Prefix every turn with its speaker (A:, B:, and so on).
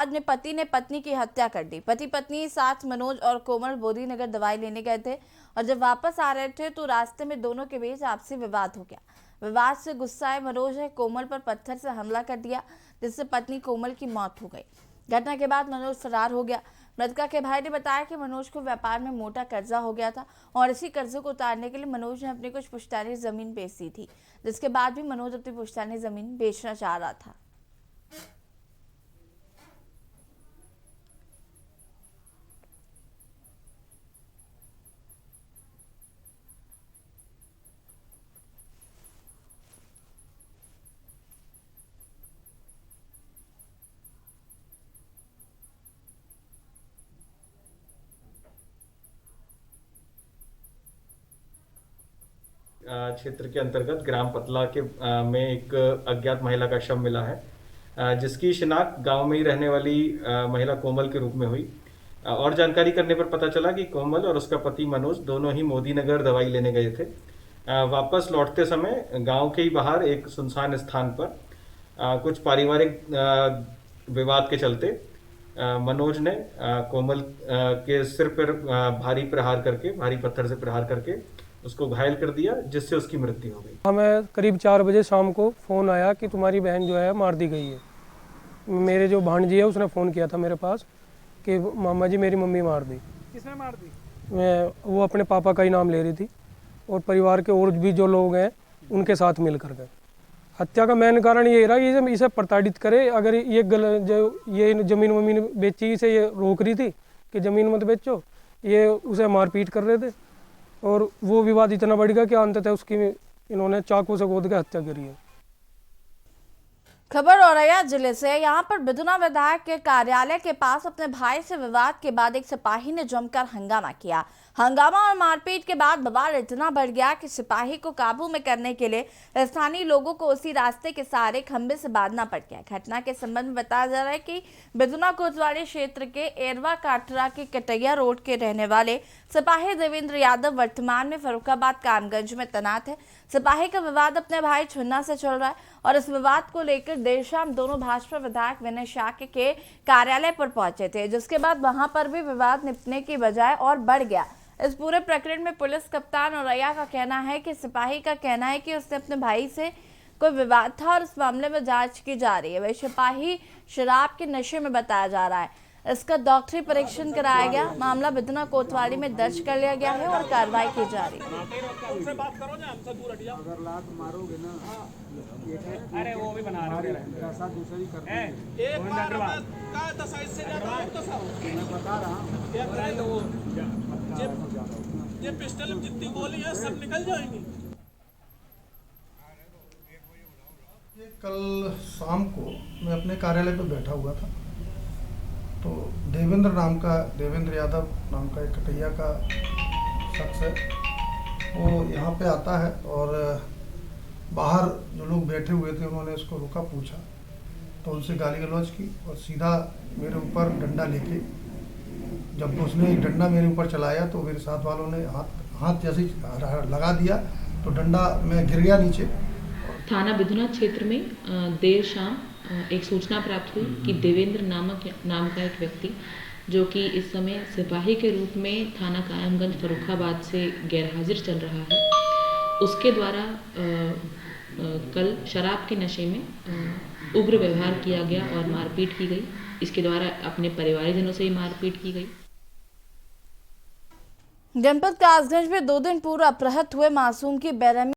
A: बाद में पति ने पत्नी की हत्या कर दी। पति पत्नी साथ मनोज और कोमल बोधीनगर दवाई लेने गए थे और जब वापस आ रहे थे तो रास्ते में दोनों के बीच आपसी विवाद हो गया। विवाद से गुस्साए मनोज ने कोमल पर पत्थर से हमला कर दिया, जिससे पत्नी कोमल की मौत हो गई। घटना के बाद मनोज फरार हो गया। मृतका के भाई ने बताया कि मनोज को व्यापार में मोटा कर्जा हो गया था और इसी कर्जे को उतारने के लिए मनोज ने अपनी कुछ पुश्तैनी जमीन बेच दी थी, जिसके बाद भी मनोज अपनी पुश्तैनी जमीन बेचना चाह रहा था।
B: क्षेत्र के अंतर्गत ग्राम पतला के में एक अज्ञात महिला का शव मिला है, जिसकी शिनाख्त गांव में ही रहने वाली महिला कोमल के रूप में हुई। और जानकारी करने पर पता चला कि कोमल और उसका पति मनोज दोनों ही मोदीनगर दवाई लेने गए थे। वापस लौटते समय गांव के ही बाहर एक सुनसान स्थान पर कुछ पारिवारिक विवाद के चलते मनोज ने कोमल के सिर पर भारी पत्थर से प्रहार करके उसको घायल कर दिया, जिससे उसकी मृत्यु हो गई।
C: हमें करीब 4 बजे शाम को फ़ोन आया कि तुम्हारी बहन जो है मार दी गई है। मेरे जो भांजी है उसने फ़ोन किया था मेरे पास कि मामा जी मेरी मम्मी मार दी।
D: किसने मार दी?
C: वो अपने पापा का ही नाम ले रही थी और परिवार के और भी जो लोग हैं उनके साथ मिल कर गए। हत्या का मेन कारण ये रहा कि इसे प्रताड़ित करे। अगर ये ज़मीन वमीन बेची, इसे ये रोक रही थी कि ज़मीन मत बेचो, ये उसे मारपीट कर रहे थे और वो विवाद इतना बढ़ गया कि अंततः उसकी इन्होंने चाकू से गोद के हत्या करी है।
A: खबर औरैया जिले से। यहाँ पर बिधुना विधायक के कार्यालय के पास अपने भाई से विवाद के बाद एक सिपाही ने जमकर हंगामा किया। हंगामा और मारपीट के बाद बवाल इतना बढ़ गया कि सिपाही को काबू में करने के लिए स्थानीय लोगों को उसी रास्ते के सहारे खंबे से बांधना पड़ गया। घटना के संबंध में बताया जा रहा है कि बिधुना कोतवाली क्षेत्र के एरवा काटरा के कटैया रोड के रहने वाले सिपाही देवेंद्र यादव वर्तमान में फर्रुखाबाद कामगंज में तैनात है। सिपाही का विवाद अपने भाई छुन्ना से चल रहा है और इस विवाद को लेकर देर शाम दोनों भाजपा विधायक विनय शाह के कार्यालय पर पहुंचे थे, जिसके बाद वहां पर भी विवाद निपटने की बजाय और बढ़ गया। इस पूरे प्रकरण में पुलिस कप्तान औरैया का कहना है कि सिपाही का कहना है कि उसने अपने भाई से कोई विवाद था और इस मामले में जांच की जा रही है। वह सिपाही शराब के नशे में बताया जा रहा है। इसका डॉक्टरी परीक्षण कराया गया। मामला बिधुना कोतवाली में दर्ज कर लिया गया है और कार्रवाई की जा रही है।
D: अरे वो भी बना रहे हैं, ये पिस्टल में जितनी गोली है सब निकल जाएंगी।
E: कल शाम को मैं अपने कार्यालय पर बैठा हुआ था तो देवेंद्र यादव नाम का एक कटैया का शख्स है, वो यहाँ पे आता है और बाहर जो लोग बैठे हुए थे उन्होंने इसको रुका, पूछा तो उनसे गाली गलौज की और सीधा मेरे ऊपर डंडा लेके, जब उसने डंडा मेरे ऊपर चलाया तो मेरे साथ वालों ने हाथ जैसे लगा दिया तो डंडा मैं गिर गया नीचे।
F: थाना बिधुना क्षेत्र में देर शाम एक सूचना प्राप्त हुई कि देवेंद्र नाम का एक व्यक्ति जो कि इस समय सिपाही के रूप में थाना कायमगंज फर्रुखाबाद से गैरहाजिर चल रहा है, उसके द्वारा कल शराब के नशे में उग्र व्यवहार किया गया और मारपीट की गई। इसके द्वारा अपने परिवारजनों से ही मारपीट की गई।
A: जनपद कासगंज में 2 दिन पूर्व अपहृत हुए मासूम की बेरहमी